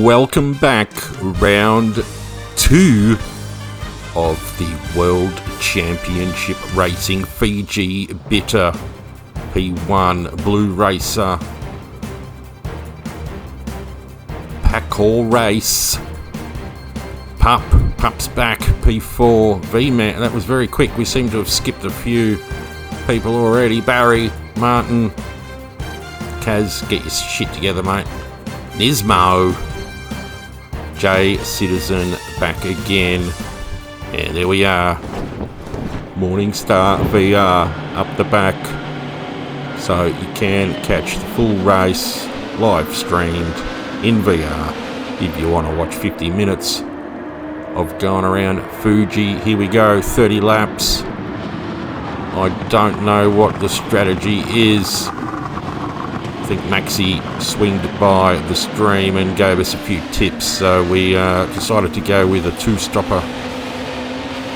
welcome back. Round 2 of the World Championship Racing Fiji Bitter P1 Blue Racer Packall Race. Pup's back, P4 Vman. That was very quick. We seem to have skipped a few people already. Barry, Martin, Kaz, get your shit together, mate. Nismo, J-Citizen back again. And there we are. Morningstar VR up the back. So you can catch the full race live streamed in VR if you want to watch 50 minutes of going around Fuji. Here we go, 30 laps. I don't know what the strategy is. I think Maxi swinged by the stream and gave us a few tips, so we decided to go with a two-stopper.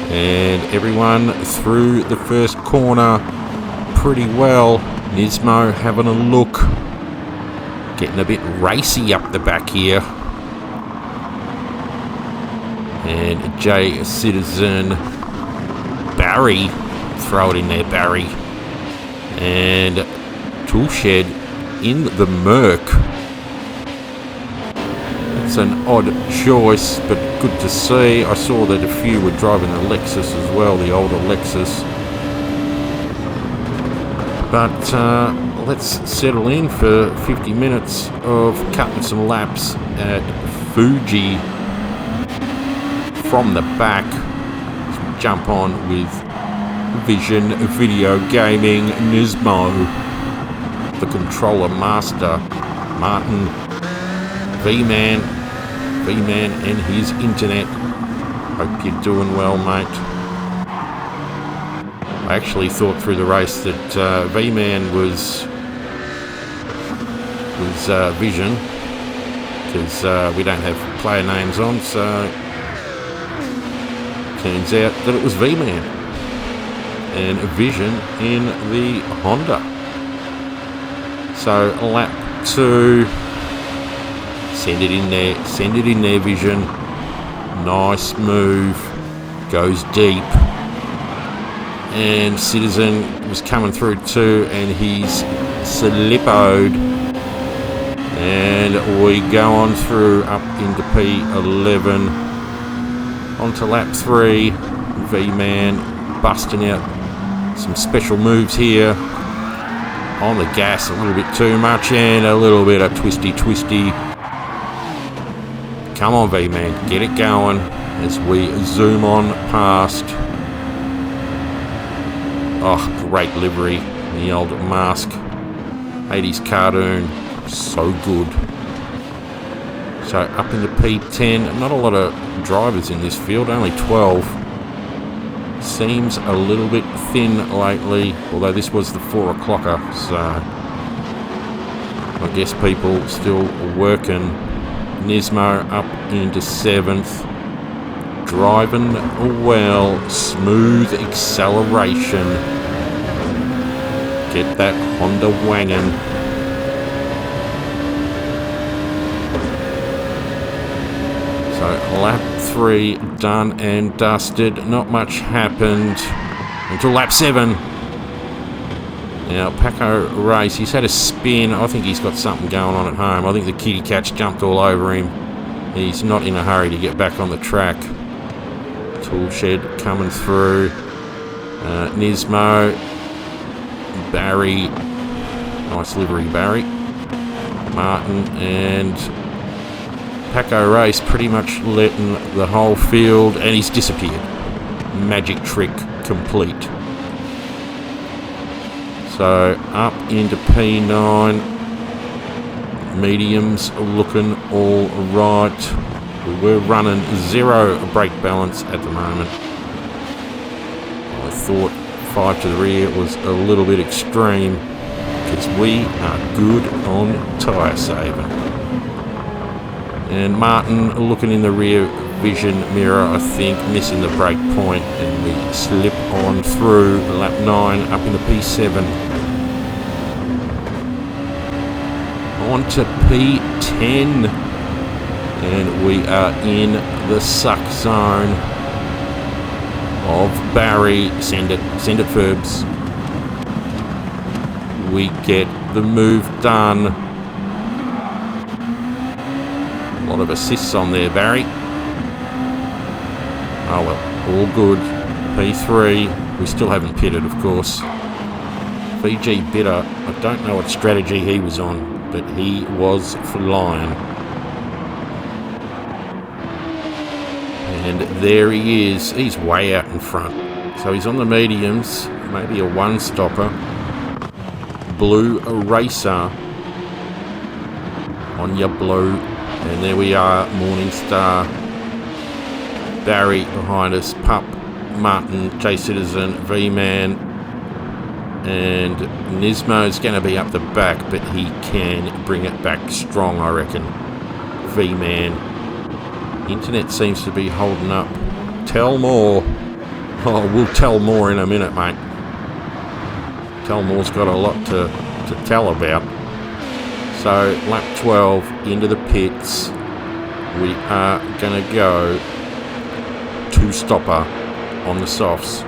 And everyone through the first corner pretty well. Nismo having a look, getting a bit racy up the back here. And J-Citizen, Barry, throw it in there, Barry. And Toolshed in the Merc. It's an odd choice, but good to see. I saw that a few were driving the Lexus as well, the older Lexus. But let's settle in for 50 minutes of cutting some laps at Fuji from the back. Let's jump on with Vision Video Gaming, Nismo, the controller master, Martin, Vman and his internet. Hope you're doing well, mate. I actually thought through the race that Vman was Vision, because we don't have player names on, so turns out that it was Vman and Vision in the Honda. So lap 2, send it in there, Vision. Nice move, goes deep. And Citizen was coming through too, and he's slippoed. And we go on through up into P11. Onto lap 3. V-Man busting out some special moves here. On the gas a little bit too much, and a little bit of twisty. Come on, V-Man, get it going as we zoom on past. Oh, great livery, the old mask, 80s cartoon, so good. So up in the P10, not a lot of drivers in this field, only 12. Seems a little bit thin lately, although this was the 4 o'clocker, so I guess people still working. Nismo up into 7th. Driving well, smooth acceleration. Get that Honda wanging. So lap 3 done and dusted. Not much happened until lap 7. Now Paco Race, he's had a spin. I think he's got something going on at home. I think the kitty cat's jumped all over him. He's not in a hurry to get back on the track. Toolshed coming through. Nismo, Barry, nice livery Barry, Martin, and Paco Race pretty much letting the whole field, and he's disappeared. Magic trick complete. So up into P9. Mediums looking all right. We were running 0 brake balance at the moment. I thought 5 to the rear was a little bit extreme because we are good on tyre saving. And Martin looking in the rear vision mirror, I think, missing the brake point, and we slip on through lap 9 up in the P7. On to P10. And we are in the suck zone of Barry. Send it Ferbs. We get the move done. A lot of assists on there, Barry. Oh well, all good. P3. We still haven't pitted, of course. VG Bitter, I don't know what strategy he was on, but he was flying. And there he is. He's way out in front. So he's on the mediums, maybe a one-stopper. Blue Eraser on your blue. And there we are, Morningstar. Barry behind us, Pup, Martin, J Citizen, Vman, and Nismo's going to be up the back, but he can bring it back strong, I reckon. Vman. Internet seems to be holding up. Tell more. Oh, we'll tell more in a minute, mate. Tell more's got a lot to tell about. So, lap 12 into the pits. We are going to go two-stopper on the softs.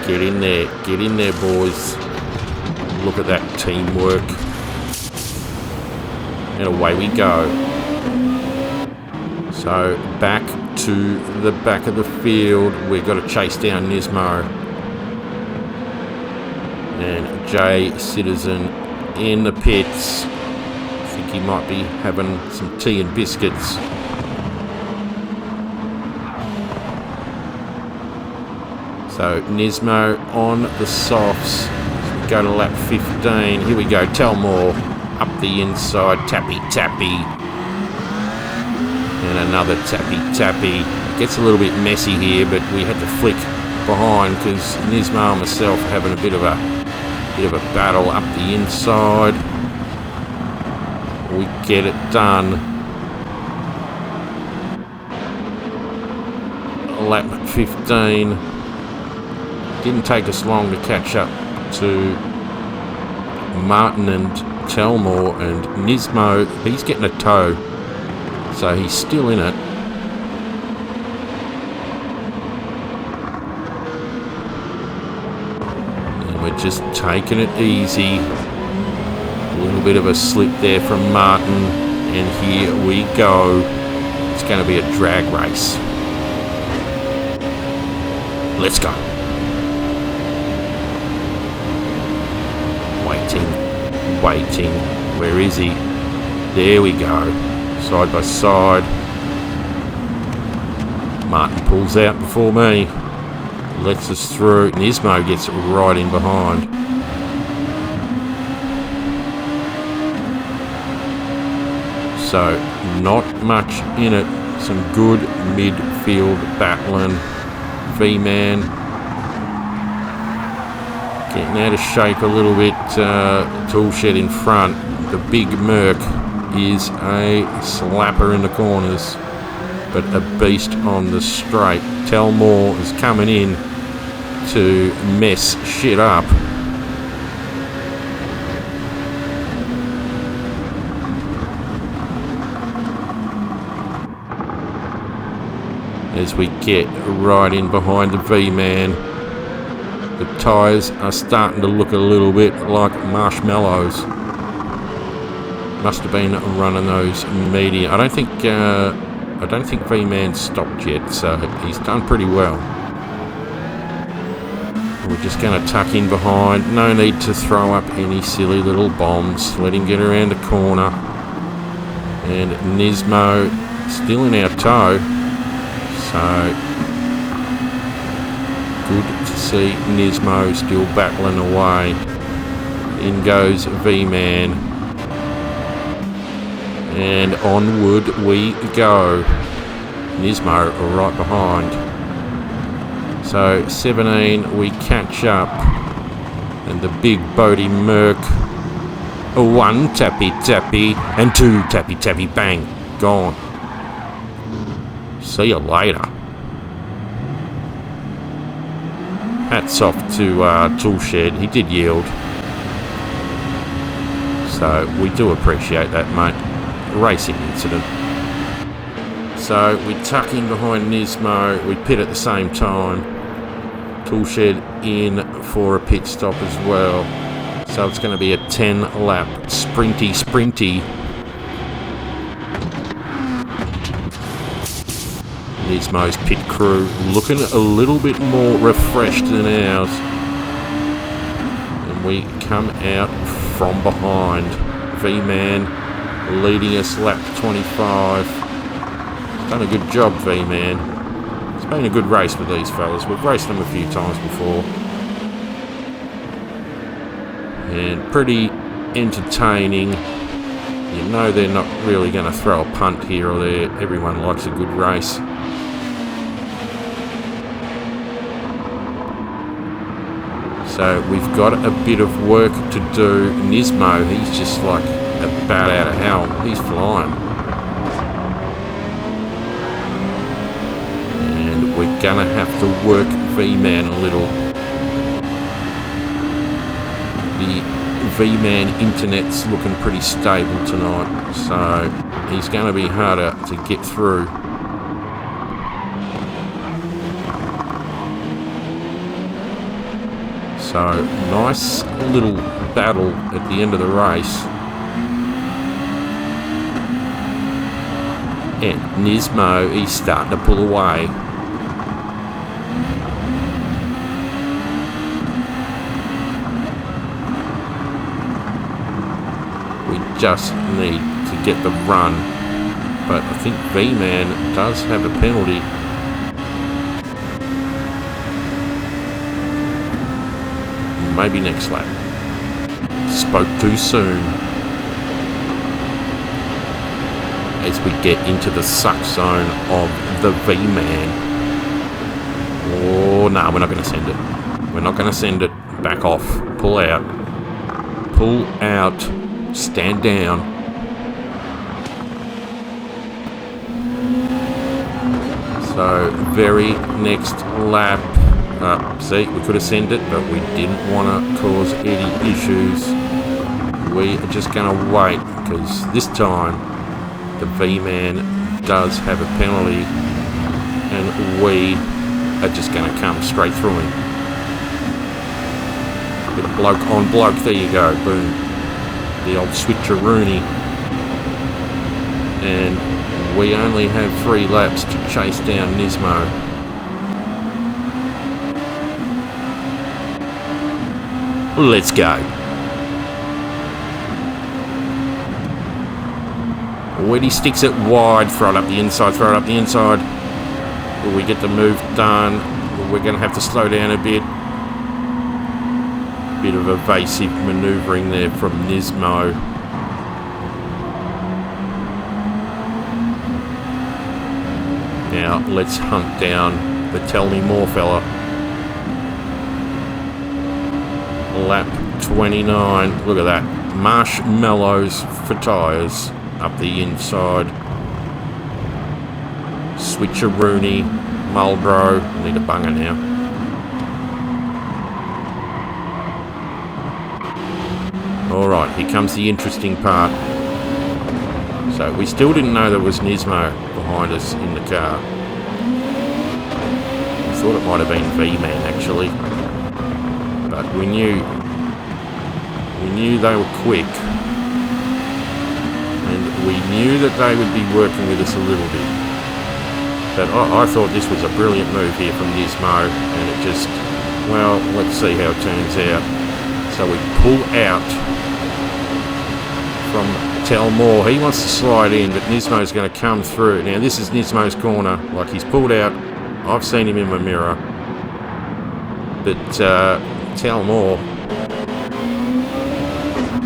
Get in there, boys. Look at that teamwork. And away we go. So back to the back of the field. We've got to chase down Nismo. And J Citizen in the pits. I think he might be having some tea and biscuits. So Nismo on the softs. Go to lap 15. Here we go. Tell more. Up the inside. Tappy. And another tappy. It gets a little bit messy here, but we had to flick behind because Nismo and myself are having a bit of a battle up the inside. We get it done. Lap 15. Didn't take us long to catch up to Martin and Telmore, and Nismo, he's getting a tow, so he's still in it. And we're just taking it easy. A little bit of a slip there from Martin, and here we go. It's going to be a drag race. Let's go. Waiting. Where is he? There we go. Side by side. Martin pulls out before me. Lets us through. Nismo gets right in behind. So, not much in it. Some good midfield battling. Vman getting out of shape a little bit. Toolshed in front. The big Merc is a slapper in the corners, but a beast on the straight. Telmore is coming in to mess shit up. As we get right in behind the V-Man. The tyres are starting to look a little bit like marshmallows. Must have been running those medium. I don't think V-Man stopped yet, so he's done pretty well. We're just going to tuck in behind. No need to throw up any silly little bombs. Let him get around the corner. And Nismo still in our tow. So good to see Nismo still battling away. In goes V-Man. And onward we go. Nismo right behind. So 17 we catch up. And the big Bodie Merc. One tappy and two tappy bang. Gone. See you later. Hats off to Toolshed. He did yield. So we do appreciate that, mate. Racing incident. So we tuck in behind Nismo, we pit at the same time. Toolshed in for a pit stop as well. So it's going to be a 10-lap sprinty. Nismo's pit crew looking a little bit more refreshed than ours. And we come out from behind. Vman leading us lap 25. Done a good job, V-Man. It's been a good race with these fellas. We've raced them a few times before. And pretty entertaining. You know they're not really going to throw a punt here or there. Everyone likes a good race. So we've got a bit of work to do. Nismo, he's just like a bat out of hell. He's flying. We're gonna have to work V-Man a little. The V-Man internet's looking pretty stable tonight, so he's gonna be harder to get through. So nice little battle at the end of the race. And Nismo, he's starting to pull away. Just need to get the run, but I think V-Man does have a penalty. Maybe next lap. Spoke too soon. As we get into the suck zone of the V-Man. Oh no, we're not going to send it. We're not going to send it. Back off. Pull out. Pull out. Stand down. So, very next lap. See, we could have sent it, but we didn't want to cause any issues. We are just going to wait, because this time the V-Man does have a penalty, and we are just going to come straight through him. Bit of bloke on bloke. There you go. Boom. The old switcheroony. And we only have 3 laps to chase down Nismo. Let's go. When he sticks it wide, throw it up the inside, throw it up the inside. We get the move done. We're going to have to slow down a bit. Bit of evasive manoeuvring there from Nismo. Now let's hunt down the Tell Me More fella. Lap 29. Look at that. Marshmallows for tyres up the inside. Switcheroony. Marlboro. Need a bunger now. Alright, here comes the interesting part. So we still didn't know there was Nismo behind us in the car. We thought it might have been V-Man actually. But we knew they were quick. And we knew that they would be working with us a little bit. But I thought this was a brilliant move here from Nismo, and it just, well, let's see how it turns out. So we pull out from Tell More. He wants to slide in, but Nismo's going to come through. Now this is Nismo's corner. Like, he's pulled out. I've seen him in my mirror. But Tell More,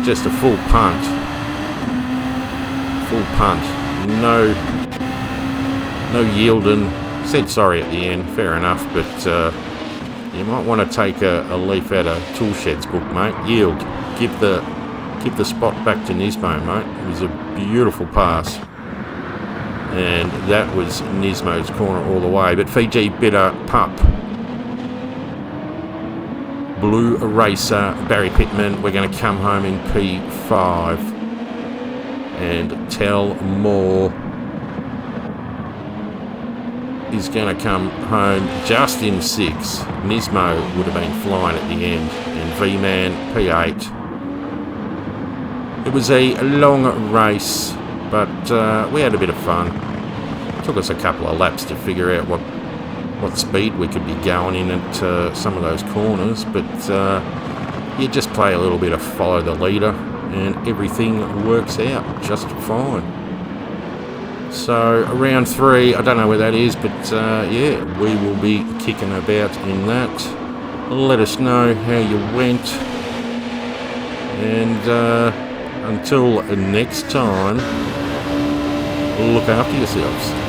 just a full punt. Full punt. No yielding. Said sorry at the end. Fair enough, but you might want to take a leaf out of Toolshed's book, mate. Yield. Give the spot back to Nismo, mate. It was a beautiful pass. And that was Nismo's corner all the way. But Fiji Bitter Pup. Blue Racer, Barry Pittman. We're going to come home in P5. and Tell Moore is going to come home just in 6. Nismo would have been flying at the end, and Vman P8. It was a long race, but we had a bit of fun. Took us a couple of laps to figure out what speed we could be going in at some of those corners, but you just play a little bit of follow the leader and everything works out just fine. So round 3, I don't know where that is, but yeah, we will be kicking about in that. Let us know how you went, and until next time, look after yourselves.